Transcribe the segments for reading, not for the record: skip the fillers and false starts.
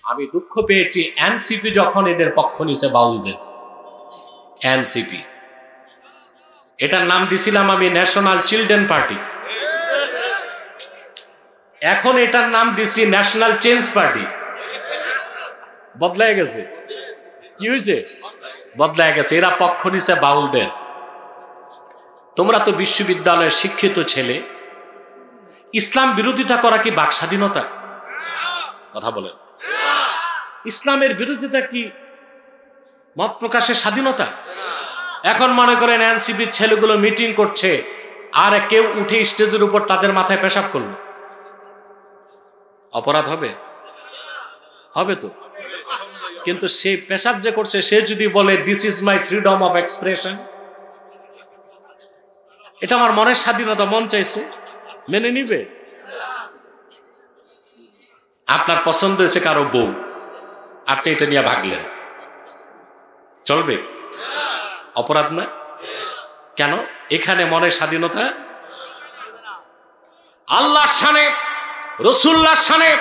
আমি দুঃখ পেয়েছি এনসিপি যখন এদের পক্ষ নিছে, বাউলদের এনসিপি, এটার নাম দিছিলাম আমি ন্যাশনাল চিলড্রেন পার্টি, এখন এটার নাম দিছি ন্যাশনাল চেঞ্জ পার্টি। বদলায় গেছে, কি হয়েছে? বদলায় গেছে। এরা পক্ষ নিছে বাউলদের। তোমরা তো বিশ্ববিদ্যালয়ের শিক্ষিত ছেলে, ইসলাম বিরোধিতা করা কি বাক স্বাধীনতা? কথা বলেন। ইসলামের বিরোধিতা কি মত প্রকাশের স্বাধীনতা? এখন মনে করেন এনসিপির ছেলেগুলো মিটিং করছে, আর কেউ উঠে স্টেজের উপর তাদের মাথায় পেশাব করলো, অপরাধ হবে? হবে তো। কিন্তু সে পেশাব যে করছে, সে যদি বলে this is my freedom of expression, এটা আমার মনের স্বাধীনতা, মন চাইছে, মেনে নিবে? আপনার পছন্দ হয়েছে কারো বউ, আপনি এটা নিয়ে ভাগলেন, চলবে? অপরাধ না? কেন? এখানে মনের স্বাধীনতা। আল্লাহর শানে, রাসূলুল্লাহর শানে,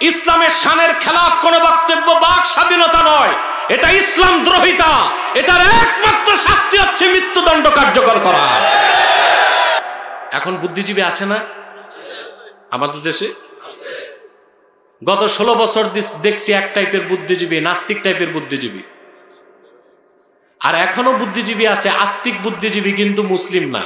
ইসলামের শানের খেলাফ কোন বক্তব্য বাক স্বাধীনতা নয়, এটা ইসলাম দ্রোহিতা। এটার একমাত্র শাস্তি হচ্ছে মৃত্যুদণ্ড কার্যকর করা। এখন বুদ্ধিজীবী আছে না আমাদের দেশে? গত 16 বছর দেখছি এক টাইপের বুদ্ধিজীবী, নাস্তিক টাইপের বুদ্ধিজীবী, আর এখনো বুদ্ধিজীবী আছে আস্তিক বুদ্ধিজীবী, কিন্তু মুসলিম না।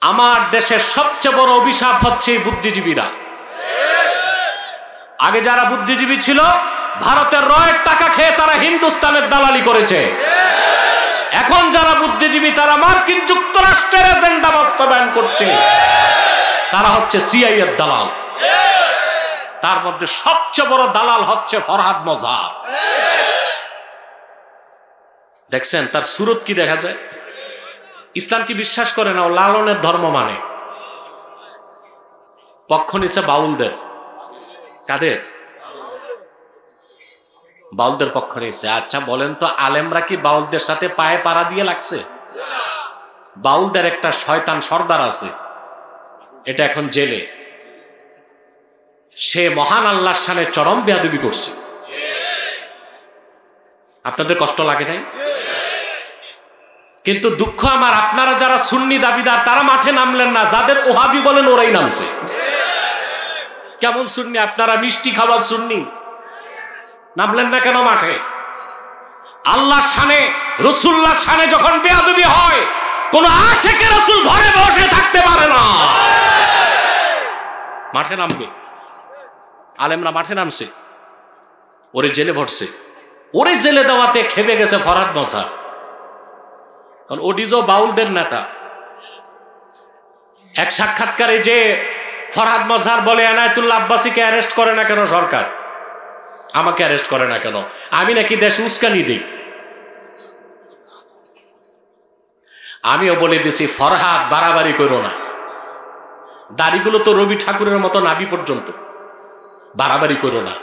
আমার দেশের সবচেয়ে বড় অভিশাপ হচ্ছে এই বুদ্ধিজীবীরা। আগে যারা বুদ্ধিজীবী ছিল, ভারতের রয়ের টাকা খেয়ে তারা হিন্দুস্তানের দালালি করেছে। এখন যারা বুদ্ধিজীবী, তারা মার্কিন যুক্তরাষ্ট্রের এজেন্ডা বাস্তবায়ন করছে। তারা হচ্ছে সিআইএর দালাল। তার মধ্যে সবচেয়ে বড় দালাল হচ্ছে ফরহাদ মজহার। দেখছেন তার সুরত কি দেখা যায়? ইসলাম কি বিশ্বাস করে না, ও লালনের ধর্ম মানে। পক্ষ নিছে বাউলদের। কাদের? বাউলদের পক্ষ নিছে। আচ্ছা বলেন তো, আলেমরা কি বাউলদের সাথে পায়ে পাড়া দিয়ে লাগছে? বাউলদের একটা শয়তান সর্দার আছে, এটা এখন জেলে। সে মহান আল্লাহর শানে চরম বেয়াদবি করছে। আপনাদের কষ্ট লাগে নাই? কিন্তু দুঃখ আমার, আপনারা যারা সুন্নি দাবিদার তারা মাঠে নামলেন না, যাদের ওহাবি বলেন ওরাই নামছে। কেমন সুন্নি আপনারা? মিষ্টি খাবার সুন্নি, নামলেন না কেন মাঠে? আল্লাহর শানে, রাসূলুল্লাহর শানে যখন বেয়াদবি হয়, কোন আশিকে রাসূল ঘরে বসে থাকতে পারে না, মাঠে নামবে। আলেমরা মাঠে নামছে, ওরে জেলে ভরছে। ওরে জেলে দেওয়াতে খেপে গেছে ফরহাদ মজহার, কারণ ওডিজো বাউলদের নেতা। এক সাক্ষাৎকারে যে ফরহাদ মজহার বলে, এনায়েতুল্লাহ আব্বাসীকে অ্যারেস্ট করে না কেন সরকার, আমাকে অ্যারেস্ট করে না কেন, আমি নাকি দেশে উস্কানি দিই। আমিও বলে দিছি, ফরহাদ বাড়াবাড়ি করো না, দাড়িগুলো তো রবি ঠাকুরের মতো নাভি পর্যন্ত, বাড়াবাড়ি করো না।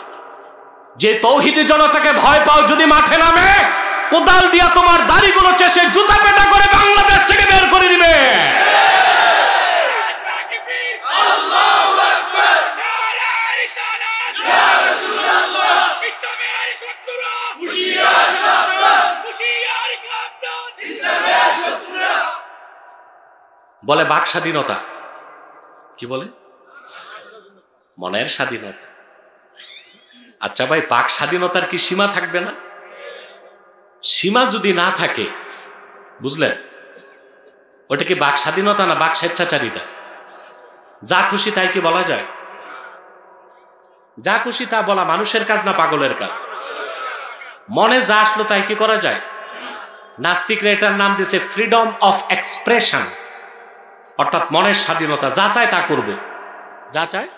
যে তৌহিদি জনতাকে ভয় পাও, যদি মাঠে নামে কোদাল দিয়া তোমার দাড়িগুলো চেষে জুতা পেটা করে বাংলাদেশ থেকে বের করে দিবে। বলে বাক স্বাধীনতা, কি বলে? মনের স্বাধীনতা। আচ্ছা ভাই, বাক স্বাধীনতার কি সীমা থাকবে না? সীমা যদি না থাকে, বুঝলেন, ওটা কি বাক স্বাধীনতা না বাক স্বেচ্ছাচারিতা? যা খুশি তাই কি বলা যায়? যা খুশি তা বলা মানুষের কাজ না পাগলের কাজ? মনে যা আসলো তাই কি করা যায়? নাস্তিকরা এটার নাম দিয়েছে ফ্রিডম অফ এক্সপ্রেশন, অর্থাৎ মনের স্বাধীনতা। যা চায় তা করবে, যা চায়।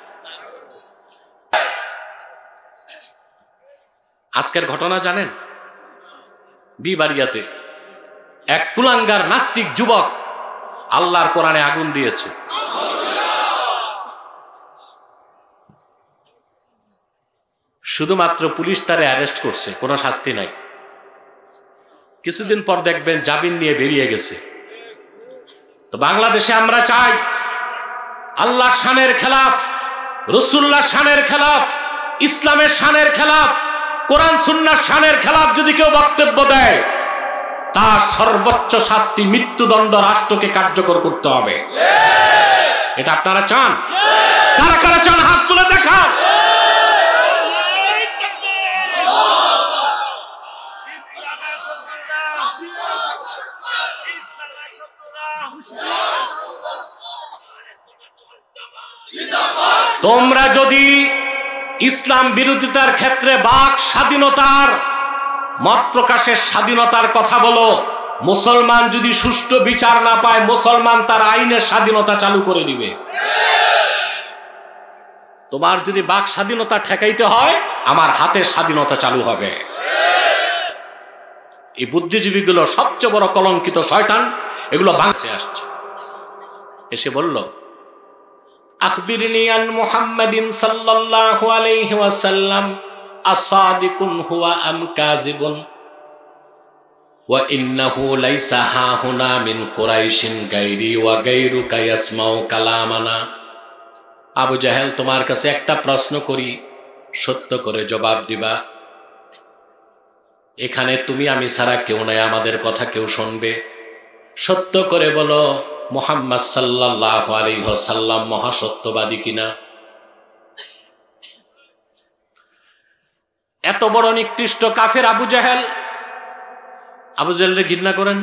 আজকের ঘটনা জানেন? বিবাড়িয়াতে এক কুলাঙ্গার নাস্তিক যুবক আল্লাহর কোরআনে আগুন দিয়েছে। শুধুমাত্র পুলিশ তারে অ্যারেস্ট করছে, কোনো শাস্তি নাই। কিছুদিন পর দেখবেন জামিন নিয়ে বেরিয়ে গেছে। তো বাংলাদেশে আমরা চাই আল্লাহর শানের খেলাফ রাসূলুল্লাহ শানের খেলাফ, ইসলামের শানের খেলাফ, কোরআন সুন্নাহর শানের খেলাফ যদি কেউ বক্তব্য দেয়, তার সর্বোচ্চ শাস্তি মৃত্যুদণ্ড রাষ্ট্রকে কার্যকর করতে হবে। এটা আপনারা চান? কারা কারা চান হাত তুলে দেখান। তোমরা যদি ইসলাম বিরোধিতার ক্ষেত্রে বাক স্বাধীনতার, মত প্রকাশের স্বাধীনতার কথা বলো, মুসলমান যদি সুষ্ঠু বিচার না পায়, মুসলমান তার আইনের স্বাধীনতা চালু করে দিবে। তোমার যদি বাক স্বাধীনতা ঠেকাইতে হয়, আমার হাতের স্বাধীনতা চালু হবে। এই বুদ্ধিজীবীগুলো সবচেয়ে বড় কলঙ্কিত শয়তান, এগুলো বাংলাদেশে আসছে। এসে বলল, আখবিরনি আন মুহাম্মাদিন সাল্লাল্লাহু আলাইহি ওয়াসাল্লাম আসাদিকুন হুয়া আম কাযিবুন ওয়া ইন্নাহু লাইসা হাহুনা মিন কুরাইশিন গায়রি ওয়া গায়রুকা ইয়াসমাউ কালামানা। আবু জাহেল, তোমার কাছে একটা প্রশ্ন করি, সত্য করে জবাব দিবা। এখানে তুমি আমি ছাড়া কেউ নাই, আমাদের কথা কেউ শুনবে। সত্য করে বলো, মুহাম্মদ সাল্লাল্লাহু আলাইহি ওয়াসাল্লাম মহাসত্যবাদী কিনা। এত বড় নিকৃষ্ট কাফের আবু জাহেল, আবু জাহেলকে ঘৃণা করেন?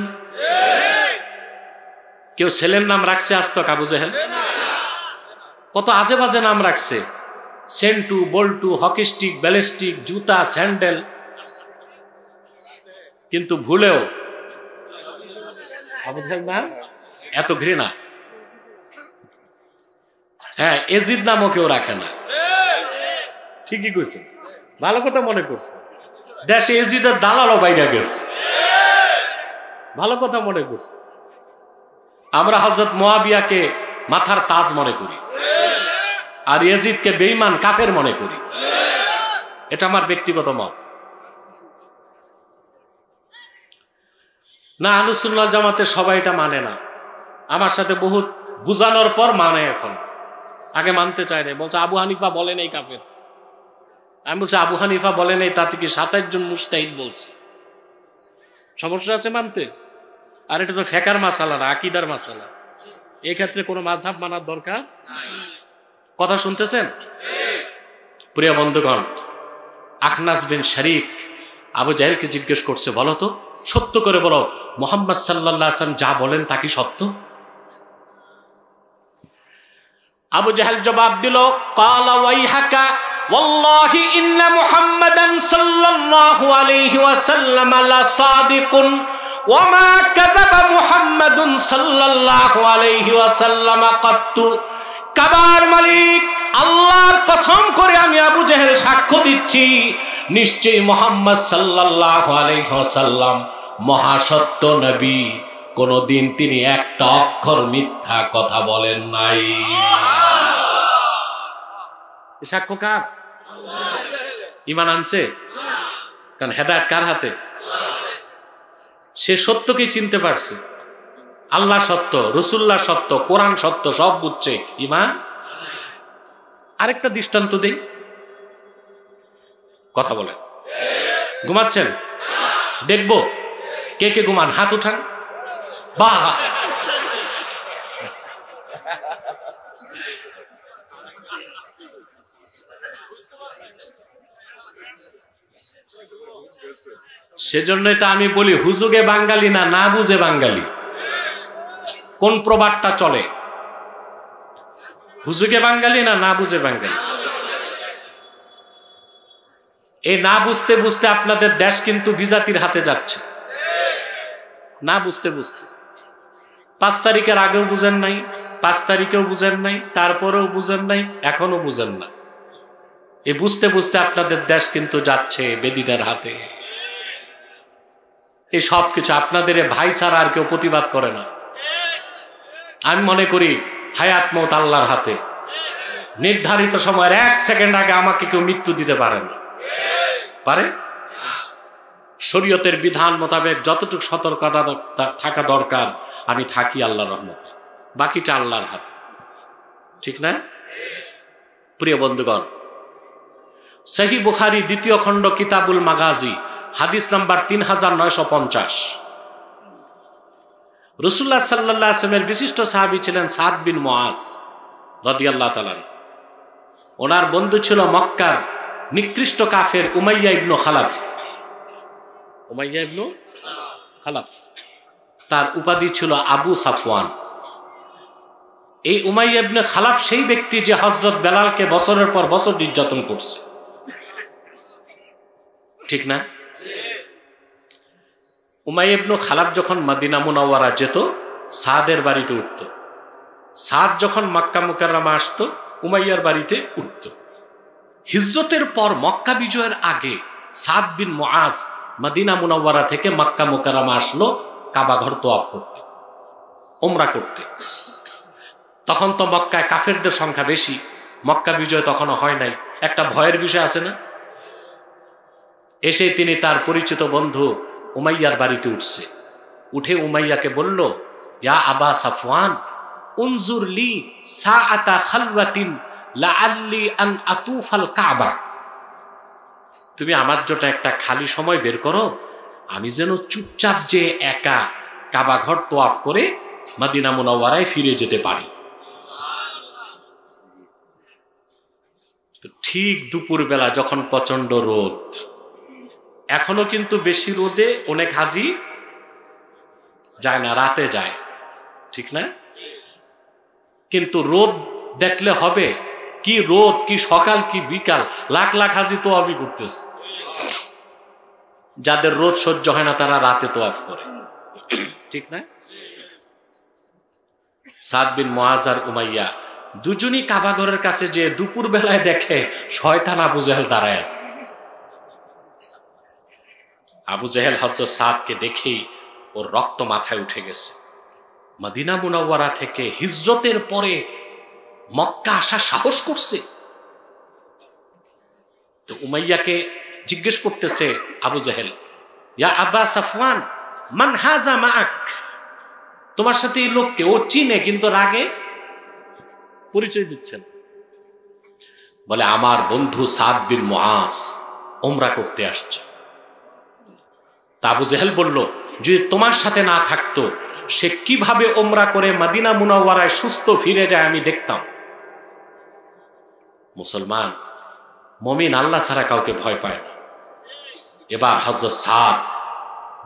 কেউ ছেলের নাম রাখছে আজ তক আবু জাহেল? কত আজে বাজে নাম রাখছে, সেন্টু, বল্টু, হকি স্টিক, ব্যালিস্টিক, জুতা, স্যান্ডেল, কিন্তু ভুলেও আবু জাহেল না, এত ঘৃণা। হ্যাঁ, এজিদ নামও কেউ রাখে না। ঠিকই কইছে, ভালো কথা মনে করছে। দেশে এজিদের দালালও বাইরে গেছে, ভালো কথা মনে করছে। আমরা হযরত মুয়াবিয়াকে মাথার তাজ মনে করি, আর এজিদকে বেঈমান কাফের মনে করি। এটা আমার ব্যক্তিগত মত। না, আহলুস সুন্নাহ ওয়াল জামাতের সবাই এটা মানে না। আমার সাথে বহুত বুঝানোর পর মানে, এখন আগে মানতে চায় না। বলছে আবু হানিফা বলে নাই কাফের। আমি বলছি আবু হানিফা বলে নাই, তাতে কি 27 জন মুজতাহিদ বলছে? সমস্যা আছে মানতে? আর এটা তো ফেকার মাসালা না, আকীদার মাসালা। এই ক্ষেত্রে কোনো মাযহাব মানার দরকার। কথা শুনতেছেন প্রিয় বন্ধুগণ? আখনাস বিন শারিক আবু জাহেলকে জিজ্ঞেস করছে, বলো তো, সত্য করে বলো, মুহাম্মদ সাল্লাল্লাহু আলাইহি ওয়াসাল্লাম যা বলেন তা কি সত্য? আবু জাহেল জবাব দিল, ক্বালা ওয়াইহাকা ওয়াল্লাহি ইন্না মুহাম্মাদান সাল্লাল্লাহু আলাইহি ওয়াসাল্লাম লা সাদিকুন ওয়া মা কাযাবা মুহাম্মাদুন সাল্লাল্লাহু আলাইহি ওয়াসাল্লাম কাত্তু। কাবার মালিক আল্লাহর কসম করে আমি আবু জাহেল সাক্ষ্য দিচ্ছি, নিশ্চয়ই মুহাম্মদ সাল্লাল্লাহু আলাইহি ওয়াসাল্লাম মহাসত্য নবী, কোনদিন তিনি একটা অক্ষর মিথ্যা কথা বলেন নাই। সাক্ষ্য কার? ঈমান আনছে? কারণ হেদায়েত কার হাতে? সে সত্যকে চিনতে পারছে। আল্লাহ সত্য, রাসূলুল্লাহ সত্য, কোরআন সত্য, সব বুঝছে, ঈমান। আরেকটা দৃষ্টান্ত দেই, কথা বলেন। ঘুমাচ্ছেন? দেখবো কে কে ঘুমান, হাত উঠান। বাহ, সেজন্যই তো আমি বলি, হুজুগে বাঙালি না, না বুঝে বাঙালি। কোন প্রবাদটা চলে? হুজুগে বাঙালি না, না বুঝে বাঙালি। এই না বুঝতে বুঝতে আপনাদের দেশ কিন্তু বিজাতির হাতে যাচ্ছে। না বুঝতে বুঝতে 5 তারিখের আগেও বুঝেন নাই, 5 তারিখেও বুঝেন নাই, তারপরেও বুঝেন নাই, এখনো বুঝেন না। এই বুঝতে বুঝতে আপনাদের দেশ কিন্তু যাচ্ছে বেদিনের হাতে। এই সব কিছু আপনাদের ভাই ছাড়া আর কেউ প্রতিবাদ করে না। আমি মনে করি হায়াত মওত আল্লাহর হাতে। নির্ধারিত সময়ের 1 সেকেন্ড আগে আমাকে কেউ মৃত্যু দিতে পারে না। পারে? শরীয়তের বিধান মোতাবেক যতটুকু সতর্কতা থাকা দরকার আমি থাকি আল্লাহর রহমতে, বাকিটা আল্লাহর হাতে। ঠিক না? প্রিয় বন্ধুগণ, সহিহ বুখারী দ্বিতীয় খণ্ড কিতাবুল মাগাজি হাদিস নাম্বার 3950। রাসূলুল্লাহ সাল্লাল্লাহু আলাইহি ওয়াসাল্লামের বিশিষ্ট সাহাবী ছিলেন সাদ বিন মুআজ রাদিয়াল্লাহু তাআলা। ওনার বন্ধু ছিল মক্কার নিকৃষ্ট কাফের উমাইয়া ইবনে খালাফ। উমাইয়া ইবনে খালাফ, তার উপাধি ছিল আবু সাফওয়ান। এই উমাইয়া ইবনে খালাফ সেই ব্যক্তি যে হযরত বেলালকে বছরের পর বছর নির্যাতন করছে, ঠিক না? উমাইয়া ইবনে খালাফ যখন মদিনা মুনাওয়ারা যেত, সাদের বাড়িতে উঠত। সাদ যখন মক্কা মুকাররমা আসতো, উমাইয়ার বাড়িতে উঠত। হিজরতের পর মক্কা বিজয়ের আগে সাদ বিন মুআজ মদিনা মুনাওয়ারা থেকে মক্কা মুকাররমা আসলো কাবা ঘর তওয়াফ করতে, উমরা করতে। তখন তো মক্কায় কাফেরদের সংখ্যা বেশি, মক্কা বিজয় তখনও হয় নাই, একটা ভয়ের বিষয় আছে না? এসে তিনি তার পরিচিত বন্ধু উমাইয়ার বাড়িতে উঠছে। উঠে উমাইয়াকে বলল, ইয়া আবা সাফওয়ান, উনজুর লি সাআতা খালওয়াতিন লাআল্লি আন আতুফাল কাবা। তুমি আমার জন্য একটা খালি সময় বের করো, আমি যেন চুপচাপ যে একা কাবা ঘর তওয়াফ করে মদিনা মুনাওয়ারায় ফিরে যেতে পারি। ঠিক দুপুর বেলা যখন প্রচন্ড রোদ, এখনো কিন্তু বেশি রোদে অনেক হাজি যায় না, রাতে যায়, ঠিক না? কিন্তু রোদ দেখলে হবে কি রোদ, কি সকাল কি বিকাল, লাখ লাখ হাজি তোয়াফি করতেছে। যাদের রোদ সহ্য হয় না তারা রাতে তোয়াফ করে, ঠিক না? সাদ বিন মুআজ আর উমাইয়া দুজনই কাবা ঘরের কাছে যে দুপুর বেলায় দেখে শয়তান আবু জেহেল দাঁড়ায় আছে। আবু জেহেল হযরত সাদকে দেখেই ওর রক্ত মাথায় উঠে গেছে। মদিনা মুনাওয়ারা থেকে হিজরতের পরে মক্কা আসা সাহস করছে। তো উমাইয়াকে জিজ্ঞেস করতেছে আবু জেহেল, ইয়া আবা সাফওয়ান, মান হাযা মাআক, তোমার সাথে এই লোককে? ও চিনে কিন্তু রাগে পরিচয় দিচ্ছেন। বলে, আমার বন্ধু সাদ বিন মুআজ উমরা করতে আসছে। তা আবু জেহেল বলল, যদি তোমার সাথে না থাকতো সে কিভাবে উমরা করে মদিনা মুনাওয়ারায় সুস্থ ফিরে যায় আমি দেখতাম। মুসলমান মুমিন আল্লাহ ছাড়া কাউকে ভয় পায় না। এবার হযরত সাদ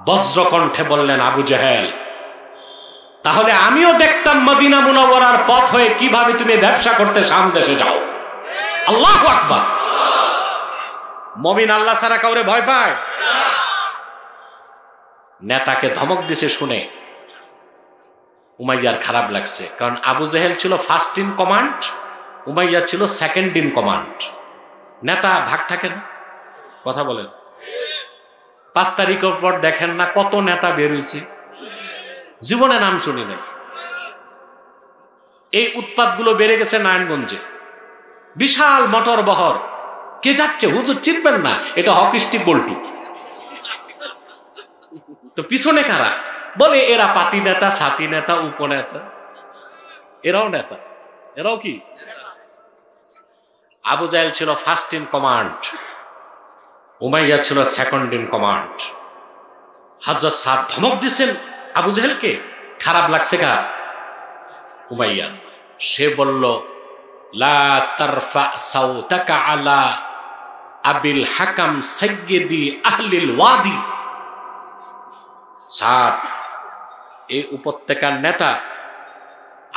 বজ্রকণ্ঠে বললেন, আবু জেহেল, তাহলে আমিও দেখতাম মদিনা মুনাওয়ারার পথ হয়ে কিভাবে তুমি ব্যবসা করতে শাম দেশে যাও। আল্লাহু আকবার। মুমিন আল্লাহ ছাড়া কাউরে ভয় পায়? নেতাকে ধমক দিছে শুনে উমাইয়ার খারাপ লাগছে, কারণ আবু জেহেল ছিল ফার্স্ট ইন কমান্ড, উমাইয়া ছিল সেকেন্ড ইন কমান্ড। নেতা ভাগ থাকে না, কথা বলেন। 5 তারিখের পর দেখেন না কত নেতা বের হয়েছে, জীবনে নাম শুনি নাই। এই উৎপাতগুলো বেড়ে গেছে নারায়ণগঞ্জে, বিশাল মোটর বহর। কে যাচ্ছে? হুজুর চিনবেন না, এটা হকি স্টিক বল্টু। তো পিছনে কারা? বলে এরা পাতি নেতা, সাথী নেতা, উপনেতা, এরাও নেতা। এরাও কি? আবু জাহেল ছিল ফার্স্ট ইন কমান্ড, উমাইয়া ছিল সেকেন্ড ইন কমান্ড। হযরত সাদ ধমক দিছেন আবু জাহেলকে, খারাপ লাগছে কার? উমাইয়া। সে বলল, লা তারফা সাউতাকা আলা আবিল হাকাম সাইয়্যিদি আহলিল ওয়াদি। সাদ, এই উপত্যকার নেতা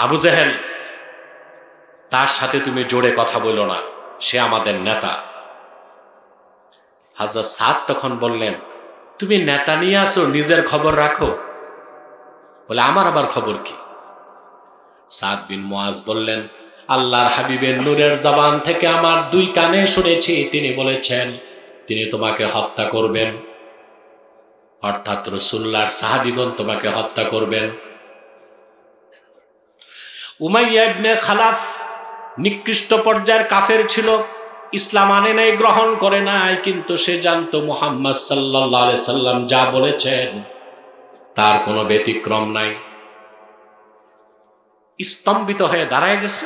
আবু জেহেল, তার সাথে তুমি জোরে কথা বলো না, সে আমাদের নেতা। হযরত সাদ তখন বললেন, তুমি নেতা নিয়ে আসো, নিজের খবর রাখো। বলে, আমার আবার খবর কি? সাদ বিন মুআজ বললেন, আল্লাহর হাবিবের নূরের জবান থেকে আমার 2 কানে শুনেছি, তিনি বলেছেন তিনি তোমাকে হত্যা করবেন, অর্থাৎ রাসূলুল্লাহর সাহাবীগণ তোমাকে হত্যা করবেন। উমাইয়া ইবনে খালাফ নিকৃষ্ট পর্যায়ের কাফের ছিল, ইসলাম আনে নাই, গ্রহণ করে নাই, কিন্তু সে জানতো মুহাম্মদ সাল্লাল্লাহু আলাইহি সাল্লাম যা বলেছেন তার কোনো ব্যতিক্রম নাই। স্তম্ভিত হয়ে দাঁড়ায় গেছে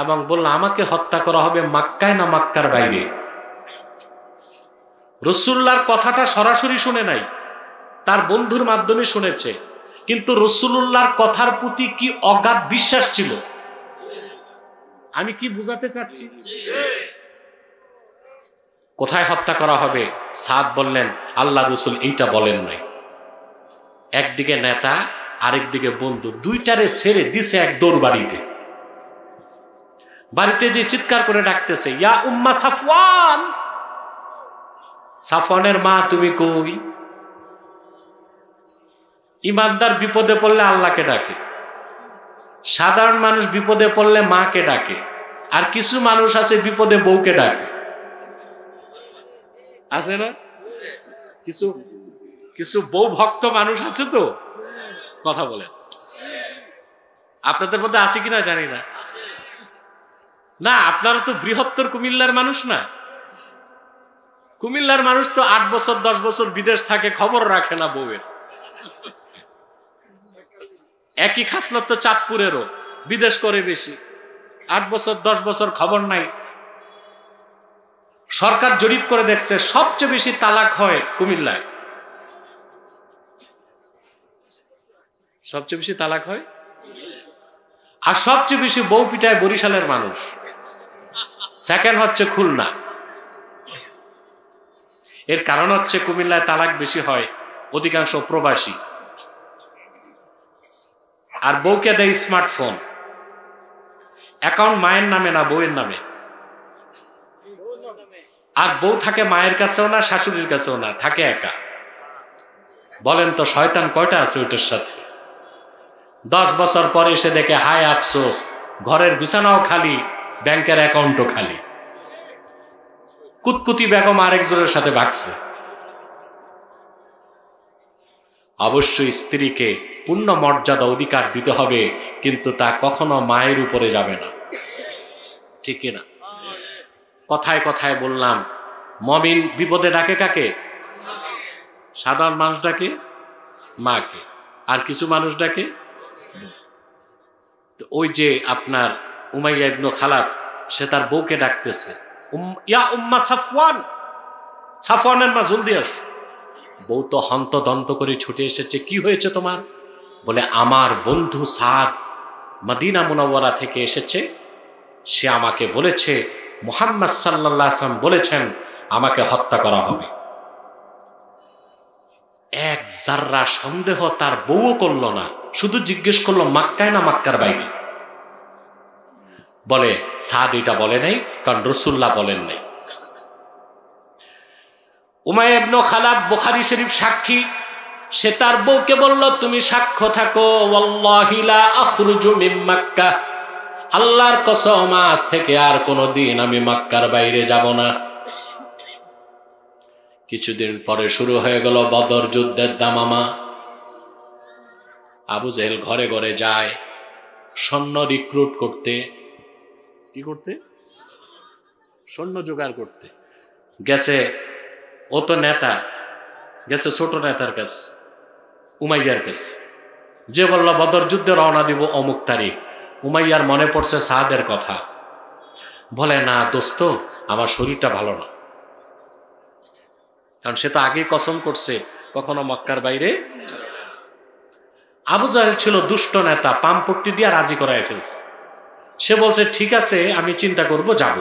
এবং বলল আমাকে হত্যা করা হবে মক্কায় না মক্কার বাইরে। রাসূলুল্লাহর কথাটা সরাসরি শুনে নাই, তার বন্ধুর মাধ্যমে শুনেছে, কিন্তু রাসূলুল্লাহর কথার প্রতি কি অগাধ বিশ্বাস ছিল। আমি কি বুঝাতে চাচ্ছি? কোথায় হত্যা করা হবে? সাদ বললেন আল্লাহ রাসূল এইটা বলেন নাই। একদিকে নেতা, আরেকদিকে বন্ধু, দুইটারে ছেড়ে দিছে এক দৌড় বাড়িতে। বাড়িতে যে চিৎকার করে ডাকতেছে, ইয়া উম্মা সাফওয়ান, সাফওয়ানের মা তুমি কই? ইমানদার বিপদে পড়লে আল্লাহকে ডাকে, সাধারণ মানুষ বিপদে পড়লে মাকে ডাকে, আর কিছু মানুষ আছে বিপদে বউকে ডাকে, আছে না? কিছু কিছু বউ ভক্ত মানুষ আছে তো, কথা বলে। আপনাদের মধ্যে আছে কিনা জানি না। না, আপনারা তো বৃহত্তর কুমিল্লার মানুষ না। কুমিল্লার মানুষ তো 8 বছর 10 বছর বিদেশ থাকে, খবর রাখে না বউয়ের। একই খাসলত তো চাঁদপুরেরও, বিদেশ করে বেশি, 8 বছর 10 বছর খবর নাই। সরকার জরিপ করে দেখছে সবচেয়ে বেশি তালাক হয় কুমিল্লায়, সবচেয়ে বেশি তালাক হয়, আর সবচেয়ে বেশি বউ পিটায় বরিশালের মানুষ, সেকেন্ড হচ্ছে খুলনা। এর কারণ হচ্ছে কুমিল্লায় তালাক বেশি হয়, অধিকাংশ প্রবাসী, আর বউকে দেয় স্মার্টফোন, অ্যাকাউন্ট মায়ের নামে না বউয়ের নামে, আর বউ থাকে মায়ের কাছেও না শাশুড়ির কাছেও না, থাকে একা। বলেন তো শয়তান কয়টা আছে ওটার সাথে? 10 বছর পরে এসে দেখে হায় আফসোস, ঘরের বিছানাও খালি, ব্যাংকের অ্যাকাউন্টও খালি। কুতকুতি বেগম আরেকজনের সাথে ভাগছে। অবশ্যই স্ত্রীকে পূর্ণ মর্যাদা অধিকার দিতে হবে, কিন্তু তা কখনো মায়ের উপরে যাবে না, ঠিক না? কথায় কথায় বললাম, মুমিন বিপদে ডাকে কাকে? সাধারণ মানুষ ডাকে মাকে, আর কিছু মানুষ ডাকে। ওই যে আপনার উমাইয়া ইবনে খালাফ, সে তার বউকে ডাকতেছে, ইয়া উম্মা সাফওয়ান, সাফওয়ানের মা জলদি আস। বউ তো হন্তদন্ত করে ছুটে এসেছে, কি হয়েছে তোমার? বলে আমার বন্ধু সাদ মদিনা মুনাওয়ারা থেকে এসেছে, সে আমাকে বলেছে মুহাম্মদ সাল্লাল্লাহু আলাইহি ওয়াসাল্লাম বলেছেন আমাকে হত্যা করা হবে। এক জাররা সন্দেহ তার বউও করলো না, শুধু জিজ্ঞেস করলো মক্কায় না মক্কার বাইরে। বলে সাদ এটা বলে নাই, কারণ রাসূলুল্লাহ বলেন নাই। উমাইয়া ইবনে খালাফ বুখারী শরীফ সাক্ষী, সে তার বউকে বলল তুমি সাক্ষ্য থাকো, ওয়াল্লাহি লা আখরুজু মিন মক্কা, আল্লাহর কসম আজ থেকে আর কোনোদিন আমি মক্কার বাইরে যাব না। কিছুদিন পরে শুরু হয়ে গেল বদর যুদ্ধের দামামা। আবু জেহেল ঘরে ঘরে যায় সৈন্য রিক্রুট করতে। কি করতে? সৈন্য জোগাড় করতে গেছে। ও তো নেতা, গেছে ছোট নেতার কাছে, উমাইয়ার কাছে, যে বলল বদর যুদ্ধে রওনা দিব অমুক তারিখ। উমাইয়ার মনে পড়ছে সাদের কথা, বলে না দোস্ত, আমার শরীরটা ভালো না, কারণ সে তো আগেই কসম করছে কখনো মক্কার বাইরে। আবু জাহেল ছিল দুষ্ট নেতা, পামপট্টি দিয়ে রাজি করায় ফেলছে। সে বলছে ঠিক আছে আমি চিন্তা করব, যাব।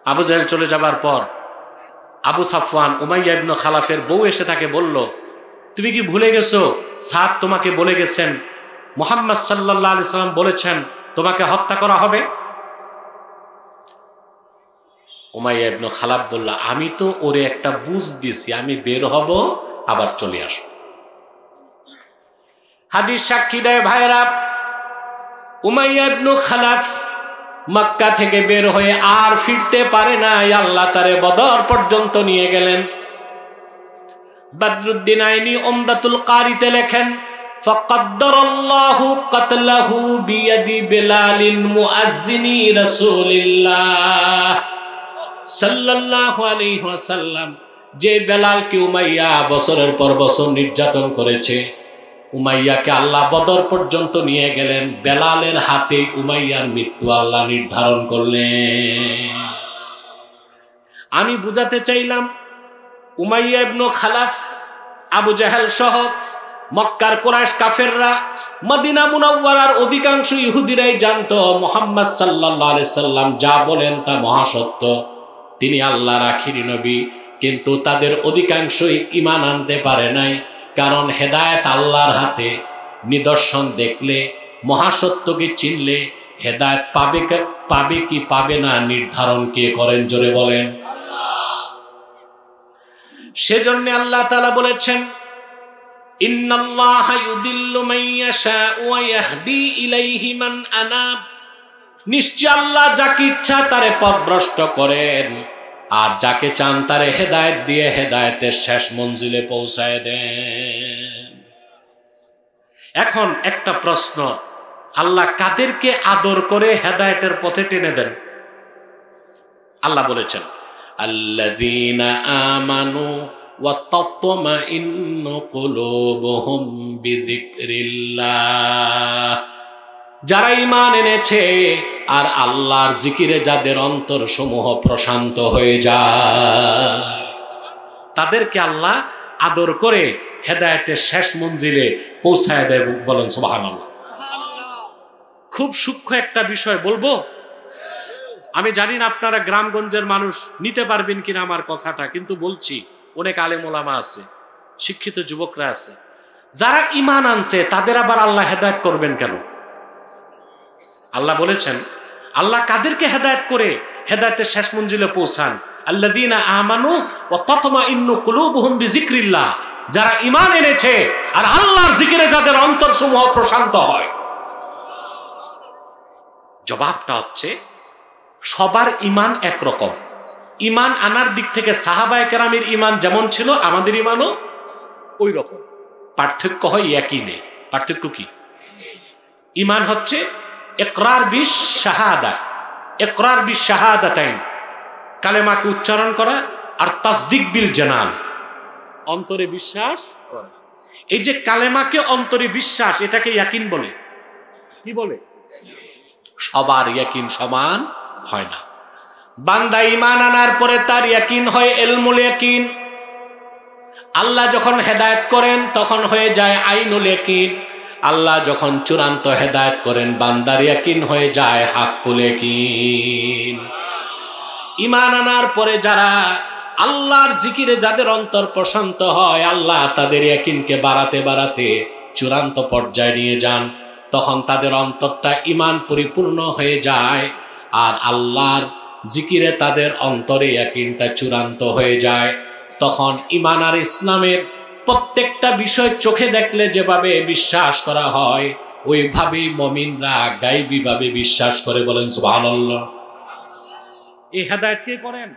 আবু জাহেল চলে যাবার পর আবু সাফওয়ান উমাইয়া ইবনে খালাফের বউ এসে তাকে বলল, তুমি কি ভুলে গেছো সাদ তোমাকে বলে গেছেন মুহাম্মদ সাল্লাল্লাহু আলাইহি সাল্লাম বলেছেন তোমাকে হত্যা করা হবে? উমাইয়া ইবনে খালাফ বলল, আমি তো ওরে একটা বুঝ দিয়েছি, আমি বের হব আবার চলে আসব। হাদিস সাক্ষী দেয় ভাইরা, উমাইয়া ইবনে খালাফ মক্কা থেকে বের হয়ে আর ফিরতে পারে না, আল্লাহ তারে বদর পর্যন্ত নিয়ে গেলেন। বদরুদ্দিন আইনি উমদাতুল কারিতে লেখেন, ফাকাদ্দারাল্লাহু কাতলাহু বিয়াদি বিলালিন মুআজ্জিনি রাসূলিল্লাহ সাল্লাল্লাহু আলাইহি ওয়াসাল্লাম, যে বেলালকে উমাইয়া বছরের পর বছর নির্যাতন করেছে, উমাইয়াকে আল্লাহ বদর পর্যন্ত নিয়ে গেলেন, বেলালের হাতে উমাইয়ার মৃত্যু আল্লাহ নির্ধারণ করলেন। আমি বুঝাতে চাইলাম উমাইয়া ইবনে খালাফ, আবু জাহেল সহ মক্কার কুরাইশ কাফেররা, মদিনা মুনাওয়ারার অধিকাংশ ইহুদিরাই জানতো মুহাম্মদ সাল্লাল্লাহু আলাইহি সাল্লাম যা বলেন তা মহাসত্য, তিনি আল্লাহর আখিরি নবী। কিন্তু তাদের অধিকাংশই ঈমান আনতে পারে নাই, কারণ হেদায়েত আল্লাহর হাতে। নিদর্শন দেখলে, মহাসত্যকে চিনলে হেদায়েত পাবে কি পাবে না নির্ধারণ কে করেন? জোরে বলেন। সেজন্য আল্লাহ তাআলা বলেছেন, ইন্নাল্লাহা ইউদিল্লু মান ইয়াশাউ ওয়া ইয়াহদি ইলাইহি মান আনাব। নিশ্চয় আল্লাহ যাকে ইচ্ছা তারে পথভ্রষ্ট করেন, আর যাকে চান তারে হেদায়েত দিয়ে হেদায়েতের শেষ মঞ্জিলে পৌঁছায় দেন। এখন একটা প্রশ্ন, আল্লাহ কাদেরকে আদর করে হেদায়েতের পথে টেনে দেন? আল্লাহ বলেছেন, আল্লাযীনা আমানু ওয়া তাতমাইন্নু কুলুবুহুম বিযিকরিল্লাহ। যারা ঈমান এনেছে আর আল্লাহর জিকিরে যাদের অন্তর সমূহ প্রশান্ত হয়ে যায়, তাদেরকে আল্লাহ আদর করে হেদায়েতের শেষ মঞ্জিলে পৌঁছায় দেয়। বলেন সুবহানাল্লাহ। খুব সূক্ষ্ম একটা বিষয় বলবো, আমি জানি না আপনারা গ্রামগঞ্জের মানুষ নিতে পারবেন কিনা আমার কথাটা, কিন্তু বলছি। অনেক আলেম ওলামা আছে, শিক্ষিত যুবকরা আছে, যারা ঈমান আনছে তাদের আবার আল্লাহ হেদায়েত করবেন কেন? আল্লাহ বলেছেন, আল্লাহ কাদেরকে হেদায়েত করে হেদায়েতের শেষ মঞ্জিলে পৌঁছান? আল্লাযীনা আমানু ওয়া তাতমাইন্নু কুলুবুহুম বিযিকরিল্লাহ। যারা ঈমান এনেছে আর আল্লাহর জিকিরে যাদের অন্তরসমূহ প্রশান্ত হয়। জবাবটা হচ্ছে, সবার ঈমান একরকম। ঈমান আনার দিক থেকে সাহাবায়ে কেরামের ঈমান যেমন ছিল, আমাদের ঈমানও ওই রকম। পার্থক্য হয় ইয়াকিনে। পার্থক্য কি? ঈমান হচ্ছে ইকরার বিশ শাহাদা, ইকরার বিশ শাহাদাতাইন, কালেমাকে উচ্চারণ করা, আর তাসদিক বিল জানান, অন্তরে বিশ্বাস করা। এই যে কালেমাকে অন্তরে বিশ্বাস, এটাকে ইয়াকিন বলে। কি বলে? সবার ইয়াকিন সমান হয় না। বান্দা ঈমান আনার পরে তার ইয়াকিন হয় ইলমুল ইয়াকিন। আল্লাহ যখন হেদায়েত করেন তখন হয়ে যায় আইনুল ইয়াকিন। আল্লাহ যখন চূড়ান্ত হেদায়েত করেন বান্দার ইয়াকিন হয়ে যায় হাক্কুল ইয়াকিন। ঈমান আনার পরে যারা আল্লাহর জিকিরে যাদের অন্তর প্রশান্ত হয়, আল্লাহ তাদের ইয়াকিনকে বাড়াতে বাড়াতে চূড়ান্ত পর্যায়ে নিয়ে যান। তখন তাদের অন্তরটা ঈমান পরিপূর্ণ হয়ে যায়, আর আল্লাহর জিকিরে তাদের অন্তরে ইয়াকিনটা চূড়ান্ত হয়ে যায়। তখন ঈমান আর ইসলামের প্রত্যেকটা বিষয় চোখে দেখলে যেভাবে বিশ্বাস করা হয়, ওইভাবেই মুমিনরা গায়বী ভাবে বিশ্বাস করে। বলেন সুবহানাল্লাহ। এই হেদায়েত কে করেন?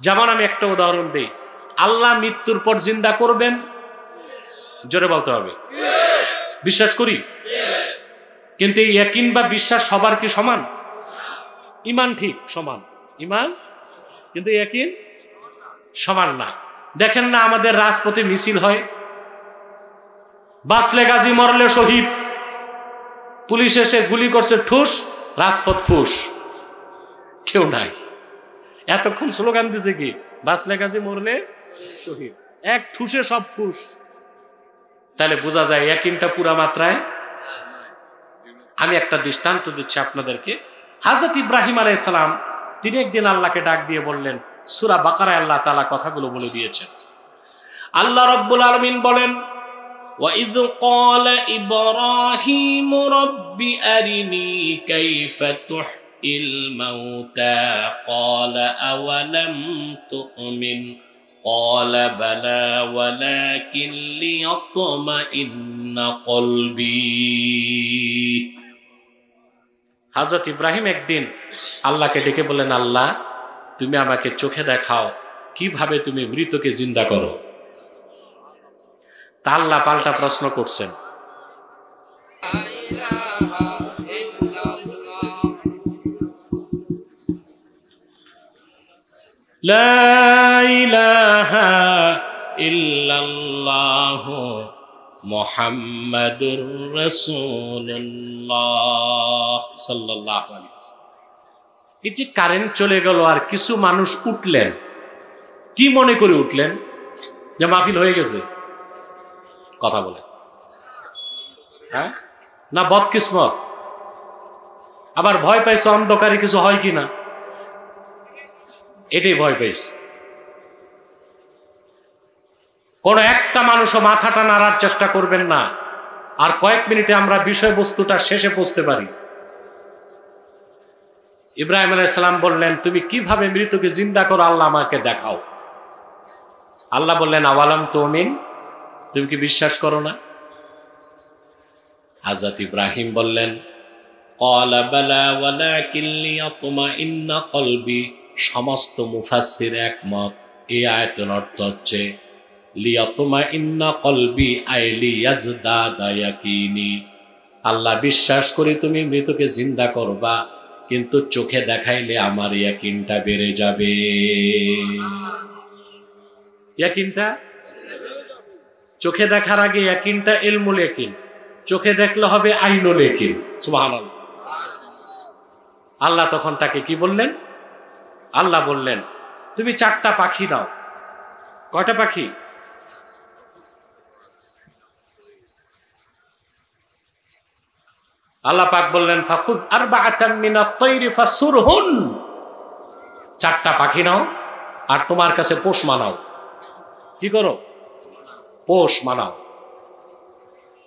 যেমন আমি একটা উদাহরণ দিই, আল্লাহ মৃত্যুর পর জিন্দা করবেন, জোরে বলতে হবে। বিশ্বাস করি, কিন্তু এই ইয়াকিন বা বিশ্বাস সবার কি সমান? ঈমান ঠিক সমান, ঈমান, কিন্তু ইয়াকিন সমান না। দেখেন না আমাদের রাজপথে মিছিল হয়, বাঁচলে গাজী মরলে শহীদ, পুলিশ এসে গুলি করছে ঠুস, রাজপথ ফুস, কেউ নাই। এতক্ষণ স্লোগান দিচ্ছে কি, বাঁচলে গাজী মরলে শহীদ, এক ঠুসে সব ফুস। তাহলে বোঝা যায় ইয়াকিনটা পুরা মাত্রায়। আমি একটা দৃষ্টান্ত দিচ্ছি আপনাদেরকে। হযরত ইব্রাহিম আলাইহিস সালাম, তিনি একদিন আল্লাহকে ডাক দিয়ে বললেন, সূরা বাকারায় আল্লাহ তাআলা কথাগুলো বলে দিয়েছেন। আল্লাহ রাব্বুল আলামিন বলেন, ওয়া ইয ক্বালা ইব্রাহিম রাব্বি আরিনি কাইফা তুহইল মাউতা ক্বালা আওয়ালাম তুমিন ক্বালা বালা ওয়ালাকিন লিয়াতমাইন্না কলবি। হযরত ইব্রাহিম একদিন আল্লাহকে ডেকে বললেন, আল্লাহ তুমি আমাকে চোখে দেখাও কিভাবে তুমি মৃতকে জিন্দা করো। তা আল্লাহ পাল্টা প্রশ্ন করছেন, লা ইলাহা ইল্লাল্লাহু মুহাম্মাদুর রাসূলুল্লাহ সাল্লাল্লাহু আলাইহি ওয়াসাল্লাম। এই যে কারেন্ট চলে গেল আর কিছু মানুষ উঠলেন, কি মনে করে উঠলেন যে মাহফিল হয়ে গেছে? কথা বলে, হ্যাঁ না বদকিসমত? আবার ভয় পাইছে অন্ধকারে কিছু হয় কিনা, এটাই ভয় পাইছে। কোন একটা মানুষও মাথাটা নাড়ার চেষ্টা করবেন না, আর কয়েক মিনিটে আমরা বিষয়বস্তুটা শেষে পৌঁছতে পারি। ইব্রাহিম আলাইহিস সালাম বললেন, তুমি কিভাবে মৃতকে জিন্দা করো, আল্লাহ আমাকে দেখাও। আল্লাহ বললেন, আওয়ালাম তুমিন, তুমি কি বিশ্বাস করো না? হযরত ইব্রাহিম বললেন, ক্বালা বালা ওয়ালাকিন লিয়াতমাইন্না কলবি। সমস্ত মুফাসসির একমত, এই আয়াতের অর্থ হচ্ছে লিয়াতমাইন্না কলবি আই লিয়াজদাদা ইয়াকিনি। আল্লাহ বিশ্বাস করি তুমি মৃতকে জিন্দা করবা, কিন্তু চোখে দেখাইলে আমার ইয়াকিনটা বেড়ে যাবে। ইয়াকিনটা চোখে দেখার আগে ইয়াকিনটা ইলমুল ইয়াকিন, চোখে দেখলে হবে আইনুল ইয়াকিন। সুবহানাল্লাহ। আল্লাহ তখন তাকে কি বললেন? আল্লাহ বললেন, তুমি 4টা পাখি দাও। কয়টা পাখি? আল্লাহ পাক বললেন, ফাখুদ আরবাআতাম মিনাত তায়রি ফাসুরহুন। 4টা পাখি নাও আর তোমার কাছে পোষ মানাও। কি করো? পোষ মানাও।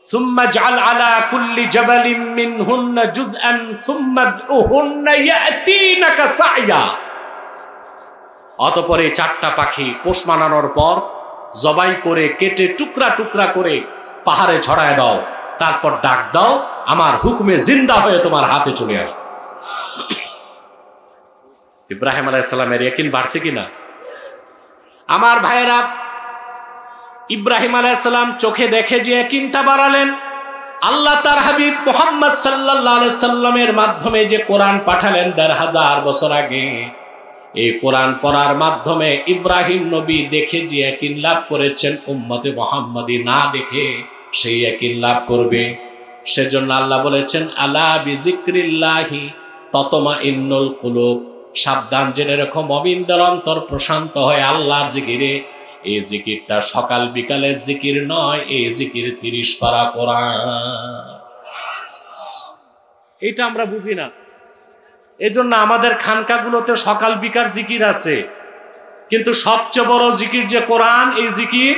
সুম্মা জাল আলা কুল্লি জাবালিন মিনহুন্না জুযআন সুম্মা দুহুন্না ইয়াতিনাকা সা'য়া। অতঃপর এই 4টা পাখি পোষ মানানোর পর জবাই করে কেটে টুকরা টুকরা করে পাহাড়ে ছড়ায় দাও, তারপর ডাক দাও, আমার হুকুমে জিন্দা হয়ে তোমার হাতে চলে আসবে। ইব্রাহিম আলাইহিস সালামের ইয়াকিন বাড়ছে কিনা? আমার ভাইয়েরা, ইব্রাহিম আলাইহিস সালাম চোখে দেখে যে ইয়াকিনটা বাড়ালেন, আল্লাহ তার হাবিব মুহাম্মদ সাল্লাল্লাহু আলাইহি সাল্লামের মাধ্যমে যে কোরআন পাঠালেন ১৫০০ বছর আগে, এই কোরআন পড়ার মাধ্যমে ইব্রাহিম নবী দেখে যে ইয়াকিন লাভ করেছেন, উম্মতে মুহাম্মাদি না দেখে সেই ইয়াকিন লাভ করবে। সেজন্য আল্লাহ বলেছেন, আলা বিযিকরিল্লাহি তাতমাইন্নুল কুলুব। সাবধান জেনে রেখো, মুমিনদের অন্তর প্রশান্ত হয় আল্লাহর জিকিরে। এই জিকিরটা সকাল বিকালের জিকির নয়, এই জিকির 30 পারা কোরআন। এটা আমরা বুঝি না, এজন্য আমাদের খানকাগুলোতে সকাল বিকাল জিকির আছে, কিন্তু সবচেয়ে বড় জিকির যে কোরআন, এই জিকির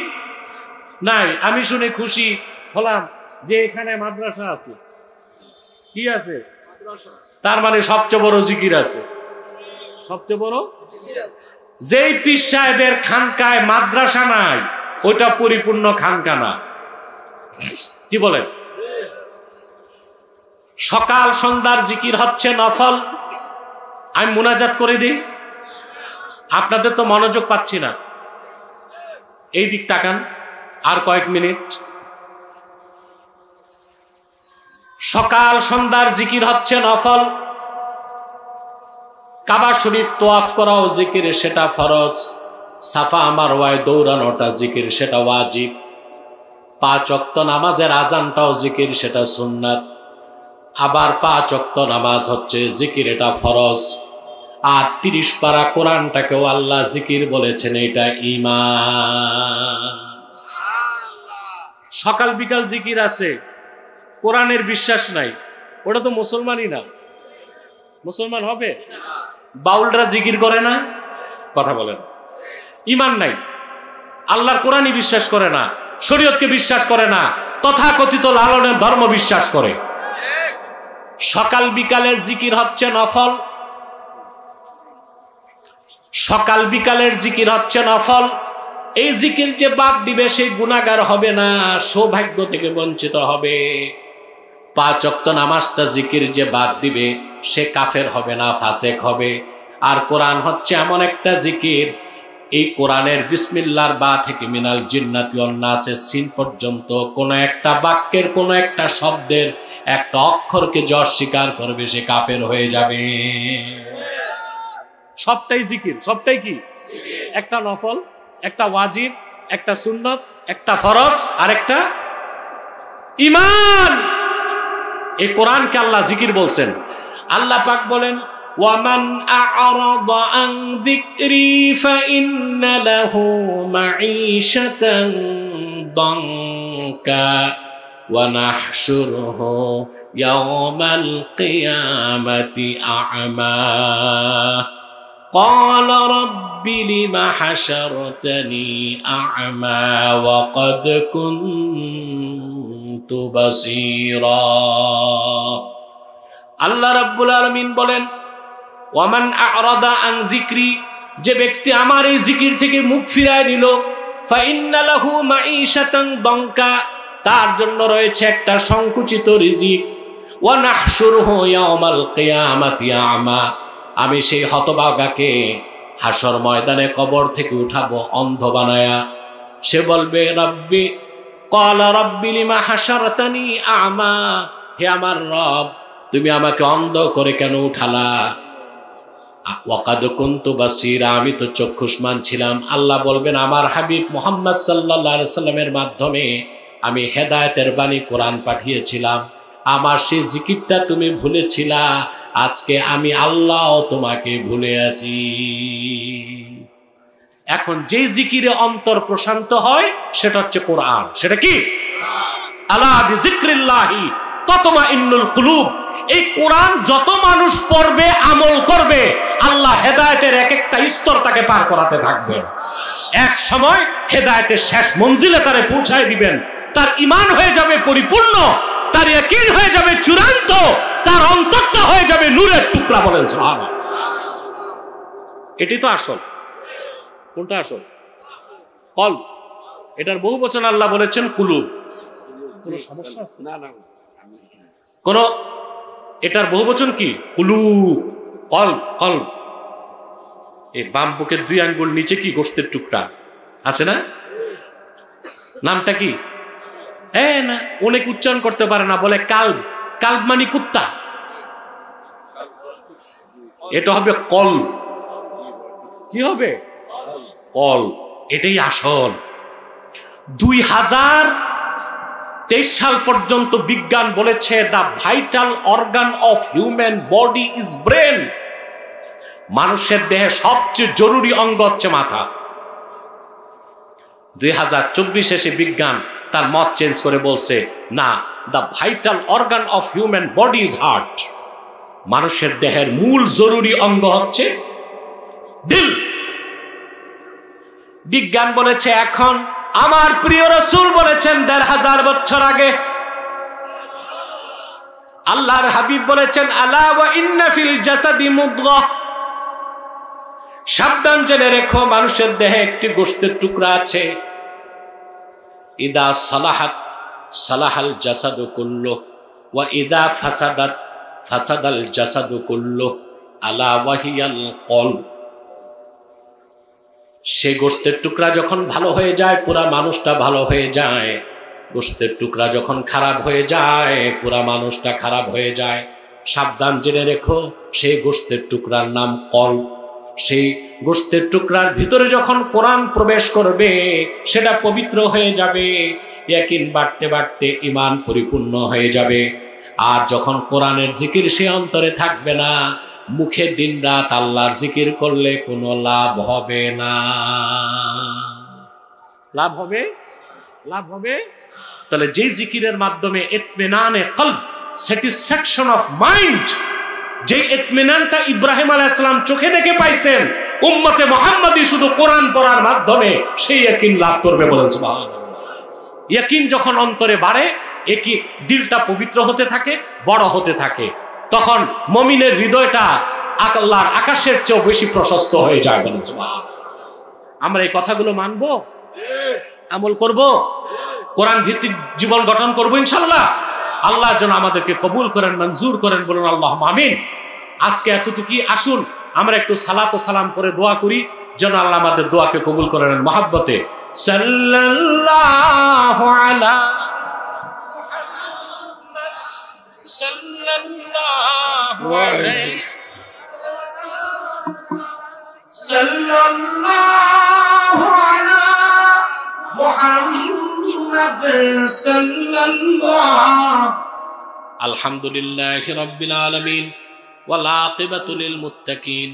নাই। আমি শুনে খুশি হলাম যে এখানে মাদ্রাসা আছে। কি আছে? তার মানে সবচেয়ে বড় জিকির আছে। সবচেয়ে বড় যেই পীর সাহেবের খানকায় মাদ্রাসা নাই, ওইটা পরিপূর্ণ খানকা না। কি বলে? সকাল সন্ধ্যার জিকির হচ্ছে নফল। আমি মুনাজাত করে দিই, আপনাদের তো মনোযোগ পাচ্ছি না। এই দিক তাকান, আর কয়েক মিনিট। সকাল সন্ধ্যার জিকির হচ্ছে নফল। কাবা শরীফ তোয়াফ করাও জিকির, সেটা ফরজ। সাফা মারওয়ায় দৌড়ানোটা জিকির, সেটা ওয়াজিব। 5 ওয়াক্ত নামাজের আজানটাও জিকির, সেটা সুন্নাত। আবার 5 ওয়াক্ত নামাজ হচ্ছে জিকির, এটা ফরজ। আর 30 পারা কোরআনটাকেও আল্লাহ জিকির বলেছেন, এটা ঈমান। সকাল বিকাল জিকির আছে, কোরআনের বিশ্বাস নাই, ওটা তো মুসলমানই না। মুসলমান হবে? বাউলরা জিকির করে না, কথা বলেন, ঈমান নাই, আল্লাহর কোরআনই বিশ্বাস করে না, শরীয়তকে বিশ্বাস করে না, তথাকথিত লালনের ধর্ম বিশ্বাস করে। সকাল বিকালের জিকির হচ্ছে নফল। সকাল বিকালের জিকির হচ্ছে নফল। এই জিকির যে বাদ দিবে সে গুনাহগার হবে না, সৌভাগ্য থেকে বঞ্চিত হবে। 5 ওয়াক্ত নামাজটা জিকির যে বাদ দিবে সে কাফের হবে না, ফাসেক হবে। আর কোরআন হচ্ছে এমন একটা জিকির, এই কোরআনের বিসমিল্লাহর বা থেকে মিনাল জিন্নাতি ওয়ান নাসের সিন পর্যন্ত কোন একটা বাক্যের, কোন একটা শব্দের একটা অক্ষরকে যে অস্বীকার করবে সে কাফের হয়ে যাবে। সবটাই জিকির, সবটাই কি? একটা নফল, একটা ওয়াজিব, একটা সুন্নত, একটা ফরজ আর একটা ঈমান। এই কোরআনকে আল্লাহ জিকির বলছেন। আল্লাহ পাক বলেন ওয়ামান আ'রাদা আন যিকরি ফাইন্না লাহু মাঈশাতান দানকা ওয়া নাহশুরুহু ইয়াওমাল কিয়ামাতি আ'মা قال رب لم حشرتني أعمى وقد كنت بصيرا আল্লাহ রাব্বুল আলামিন বলেন ওয়ামান আ'রাদা আন যিকরি, যে ব্যক্তি আমার এই জিকির থেকে মুখ ফিরায় নিল, ফাইন্না লাহু মাঈশাতান দানকা, তার জন্য রয়েছে একটা সংকুচিত রিজিক, ওয়া নাহশুরুহু ইয়াওমাল কিয়ামাতি আ'মা, আমি সেই হতভাগাকে হাসর ময়দানে কবর থেকে উঠাবো অন্ধ বানায়া। সে বলবে রব্বি ক্বালা রব্বি লিমা হাশারতানি আ'মা, হে আমার রব তুমি আমাকে অন্ধ করে কেন উঠালা? ওয়াকাদ কুনতু বাসীরা, আমি তো চক্ষুষ্মান ছিলাম। আল্লাহ বলবেন আমার হাবিব মুহাম্মদ সাল্লাল্লাহু আলাইহি সাল্লামের মাধ্যমে আমি হেদায়েতের বাণী কোরআন পাঠিয়েছিলাম, আমার সেই জিকিরটা তুমি ভুলেছিলা, আজকে আমি আল্লাহ তোমাকে ভুলে আসি। এখন যে জিকিরে অন্তর প্রশান্ত হয় সেটা হচ্ছে কোরআন। সেটা কি? আলা বিযিকরিল্লাহি তাতমাইন্নুল কুলুব। এই কোরআন যত মানুষ পড়বে, আমল করবে, আল্লাহ হেদায়েতের এক একটা স্তর তাকে পার করাতে থাকবে। এক সময় হেদায়েতের শেষ মঞ্জিলে তারে পৌঁছায় দিবেন, তার ঈমান হয়ে যাবে পরিপূর্ণ, তার ইয়াকিন হয়ে যাবে চূড়ান্ত, তার অন্তরটা হয়ে যাবে নূরের টুকরা। বলেন সুবহানাল্লাহ। এটি তো আসল। কোনটা আসল? কলব। এটার বহু বচন আল্লাহ বলেছেন কুলুব। কোনো সমস্যা আছে? না না, কোন, এটার বহু বচন কি? কুলুব, কলব, কলব। এই বাম বুকের 2 আঙ্গুল নিচে কি গোশতের টুকরা আছে না? নামটা কি? না, অনেক উচ্চারণ করতে পারে না, বলে কালব। কালব মানে কুত্তা, এটা হবে কল। কি হবে? কল। এটাই আসল। 2023 সাল পর্যন্ত বিজ্ঞান বলেছে the vital organ of human body is brain. মানুষের দেহে সবচেয়ে জরুরি অঙ্গ হচ্ছে মাথা। 2024 এসে বিজ্ঞান তার মত চেঞ্জ করে বলছে না, the vital organ of human body is heart. মানুষের দেহের মূল জরুরি অঙ্গ হচ্ছে দিল। বিজ্ঞান বলেছে এখন, আমার প্রিয় রাসূল বলেছেন ১৫০০ বছর আগে, আল্লাহর হাবিব বলেছেন আলা ওয়া ইন্না ফিল জাসাদি মুদগাহ, সাবধান জেনে রেখো মানুষের দেহে একটি গোশতের টুকরা আছে, ইদা সালাহাত সালাহাল জাসাদু কুল্লুহ ওয়া ইদা ফাসাদাত ফাসাদাল জাসাদু কুল্লুহ আলা ওয়াহিয়াল কলব। সেই গোশতের টুকরা যখন ভালো হয়ে যায় পুরা মানুষটা ভালো হয়ে যায়, গোশতের টুকরা যখন খারাপ হয়ে যায় পুরা মানুষটা খারাপ হয়ে যায়। সাবধান জেনে রেখো সেই গোশতের টুকরার নাম কলব। সেই গোশতের টুকরার ভিতরে যখন কোরআন প্রবেশ করবে সেটা পবিত্র হয়ে যাবে, ইয়াকিন বাড়তে বাড়তে ঈমান পরিপূর্ণ হয়ে যাবে। আর যখন কোরআনের জিকির সে অন্তরে থাকবে না, মুখে দিনরাত আল্লাহর জিকির করলে কোনো লাভ হবে না। লাভ হবে? লাভ হবে। তাহলে যে জিকিরের মাধ্যমে ইতমিনানে কলব, স্যাটিসফ্যাকশন অফ মাইন্ড, যে ইতমিনানটা ইব্রাহিম আলাইহিস সালাম চোখে দেখে পাইছেন, উম্মতে মুহাম্মাদি শুধু কোরআন পড়ার মাধ্যমে সেই ইয়াকিন লাভ করবে। বলেন সুবহানাল্লাহ। ইয়াকিন যখন অন্তরে বাড়ে, একই দিলটা পবিত্র হতে থাকে, বড় হতে থাকে, তখন মুমিনের হৃদয়টা আল্লাহর আকাশের চেয়ে বেশি প্রশস্ত হয়ে যায়। বলেন সুবহানাল্লাহ। আমরা এই কথাগুলো মানবো, আমল করব, কোরআন ভিত্তিক জীবন গঠন করব ইনশাআল্লাহ। আল্লাহ যেন আমাদেরকে কবুল করেন, মঞ্জুর করেন। বলুন আল্লাহুম্মা আমিন। আজকে এতটুকুই। আসুন আমরা একটু সালাত ও সালাম করে দোয়া করি, যেন আল্লাহ আমাদের দোয়াকে কবুল করেন মহব্বতে। সাল্লাল্লাহু আলা সাল্লাল্লাহু আলাইহি সাল্লাল্লাহু আলা মুহাম্মাদ আলহামদুলিল্লাহি রাব্বিল আলামিন ওয়াল আকিবাতু লিল মুত্তাকিন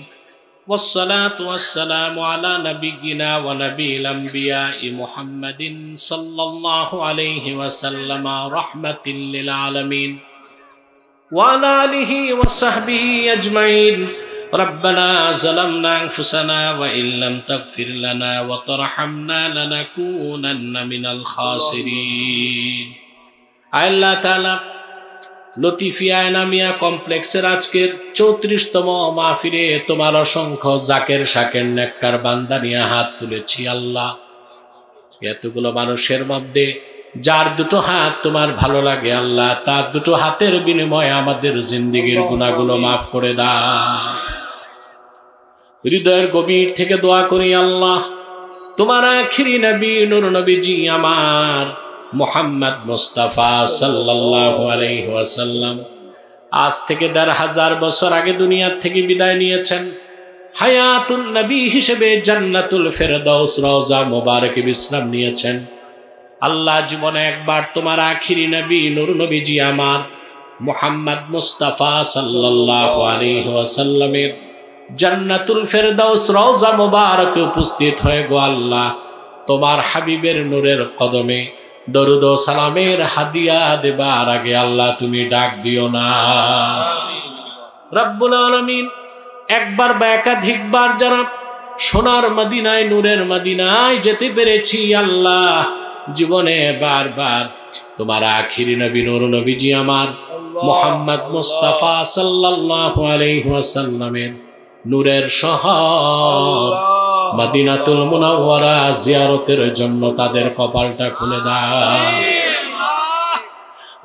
والصلاة والسلام على نبينا ونبي الأنبياء محمد صلى الله عليه وسلم رحمة للعالمين وعلى آله وصحبه أجمعين ربنا ظلمنا أنفسنا وإن لم تغفر لنا وترحمنا لنكونن من الخاسرين الله تعالى লতিফিয়া এনামিয়া কমপ্লেক্সের আজকের 34তম মাহফিলে তোমার অসংখ্য জাকের শাকের নেককার বান্দা নিয়ে হাত তুলেছি আল্লাহ। এতগুলো মানুষের মধ্যে যার দুটো হাত তোমার ভালো লাগে আল্লাহ, তার দুটো হাতের বিনিময়ে আমাদের জিন্দেগির গুনাহগুলো মাফ করে দাও। হৃদয়ের গভীর থেকে দোয়া করি আল্লাহ, তোমার আখিরি নবী নূর নবীজি আমার মুহাম্মদ মুস্তাফা সাল্লাল্লাহু আলাইহি ওয়াসাল্লাম আজ থেকে ১৫০০ বছর আগে দুনিয়ার থেকে বিদায় নিয়েছেন। হায়াতুন নবী হিসেবে জান্নাতুল ফেরদাউস রওজা মোবারকে বিশ্রাম নিয়েছেন। আল্লাহ জীবনে একবার তোমার আখিরি নবী নূর নবীজি আমার মুহাম্মদ মুস্তাফা সাল্লাল্লাহু আলাইহি ওয়াসাল্লামের জান্নাতুল ফেরদাউস রওজা মোবারকে উপস্থিত হয়ে গো আল্লাহ, তোমার হাবিবের নূরের কদমে দরুদ ও সালামের হাদিয়া দেবার আগে আল্লাহ তুমি ডাক দিও না। রব্বুল আলামিন একবার বা একাধিকবার যারা সোনার মদিনায় নূরের মদিনায় যেতে পেরেছি আল্লাহ, জীবনে বারবার তোমার আখিরি নবী নূর নবীজি আমার মুহাম্মদ মুস্তাফা সাল্লাল্লাহু আলাইহি ওয়াসাল্লামের নূরের শহর মদিনাতুল মুনাওয়ারা জিয়ারতের জন্য তাদের কপালটা খুলে দাও।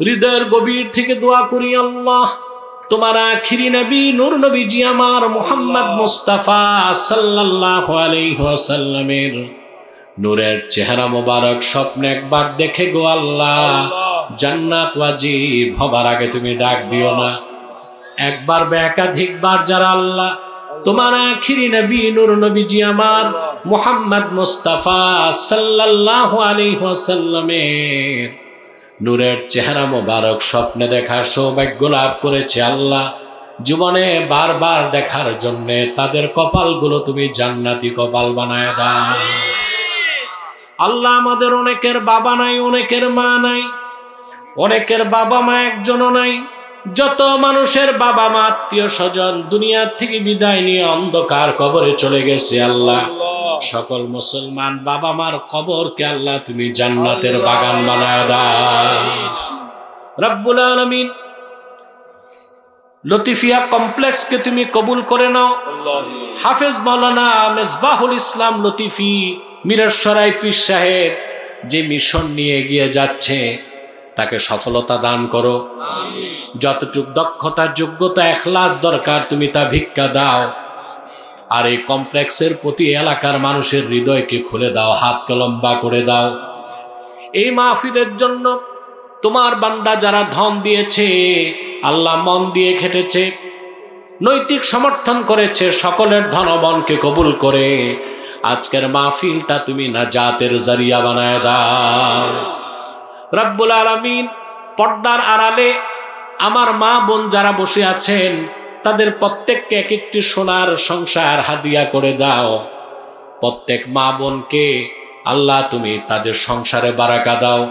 হৃদয়ের গভীর থেকে দোয়া করি আল্লাহ, তোমার আখিরি নবী নূর নবীজি আমার মুহাম্মদ মুস্তাফা সাল্লাল্লাহু আলাইহি ওয়াসাল্লামের নূরের চেহারা মোবারক স্বপ্নে একবার দেখে গো আল্লাহ, জান্নাত ওয়াজিব হবার আগে তুমি ডাক দিও না। একবার বা একাধিকবার যারা আল্লাহ তোমার আখিরি নবী নূর নবীজি আমার মুহাম্মদ মুস্তাফা সাল্লাল্লাহু আলাইহি ওয়াসাল্লামের নূরের চেহারা মোবারক স্বপ্নে দেখার সৌভাগ্য লাভ করেছে আল্লাহ, জীবনে বারবার দেখার জন্য তাদের কপালগুলো তুমি জান্নাতি কপাল বানায় দাও। আল্লাহ আমাদের অনেকের বাবা নাই, অনেকের মা নাই, অনেকের বাবা মা একজনও নাই। যত মানুষের বাবা মা আত্মীয় স্বজন দুনিয়ার থেকে বিদায় নিয়ে অন্ধকার কবরে চলে গেছে আল্লাহ, সকল মুসলমান বাবা মার কবরকে আল্লাহ তুমি জান্নাতের বাগান বানায় দাও। রব্বুল আলামিন লতিফিয়া কমপ্লেক্সকে তুমি কবুল করে নাও। হাফেজ মাওলানা মেজবাহুল ইসলাম লতিফি মিরসরাই পীর সাহেব যে মিশন নিয়ে এগিয়ে যাচ্ছে তাকে সফলতা দান করো। যতটুক দক্ষতা যোগ্যতা ইখলাস দরকার তুমি তা ভিক্ষা দাও। আর এই কমপ্লেক্সের প্রতি এলাকার মানুষের হৃদয়কে খুলে দাও, হাতকে লম্বা করে দাও। এই মাহফিলের জন্য তোমার বান্দা যারা ধন দিয়েছে আল্লাহ, মন দিয়ে খেটেছে, নৈতিক সমর্থন করেছে, সকলের ধনবনকে কবুল করে আজকের মাহফিলটা তুমি নাজাতের জরিয়া বানায় দাও। রব্বুল আলামিন পর্দার আড়ালে আমার মা বোন যারা বসে আছেন তাদের প্রত্যেককে এক একটি সোনার সংসার হাদিয়া করে দাও। প্রত্যেক মা বোনকে আল্লাহ তুমি তাদের সংসারে বারাকা দাও।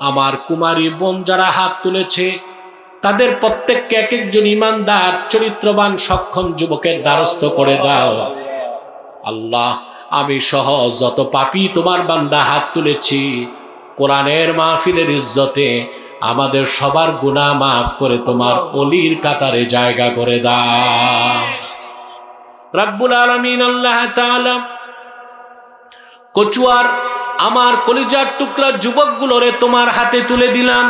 আমার কুমারী বোন যারা হাত তুলেছে তাদের প্রত্যেককে এক একজন ইমানদার চরিত্রবান সক্ষম যুবকের দ্বারস্থ করে দাও। আল্লাহ আমি সহ যত পাপী তোমার বান্দা হাত তুলেছি, কোরআনের মাহফিলের ইজ্জতে আমাদের সবার গুনাহ মাফ করে তোমার ওলির কাতারে জায়গা করে দাও। রব্বুল আলামিন আল্লাহ তাআলা কচুয়ার আমার কলিজার টুকরা যুবকগুলোরে তোমার হাতে তুলে দিলাম।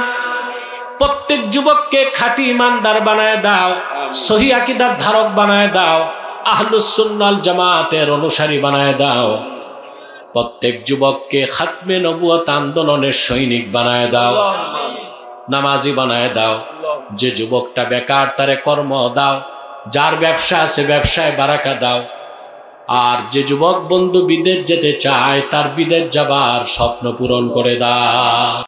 প্রত্যেক যুবককে খাঁটি ইমানদার বানায় দাও, সহি আকীদার ধারক বানায় দাও, আহলুস সুন্নাহ ওয়াল জামাতের অনুসারী বানায় দাও। প্রত্যেক যুবককে খাতমে নবুয়ত আন্দোলনের সৈনিক বানায় দাও, নামাজি বানায় দাও। যে যুবকটা বেকার তারে কর্ম দাও, যার ব্যবসা আছে ব্যবসায় বারাকা দাও। আর যে যুবক বন্ধু বিদেশ যেতে চায় তার বিদেশ যাবার স্বপ্ন পূরণ করে দাও।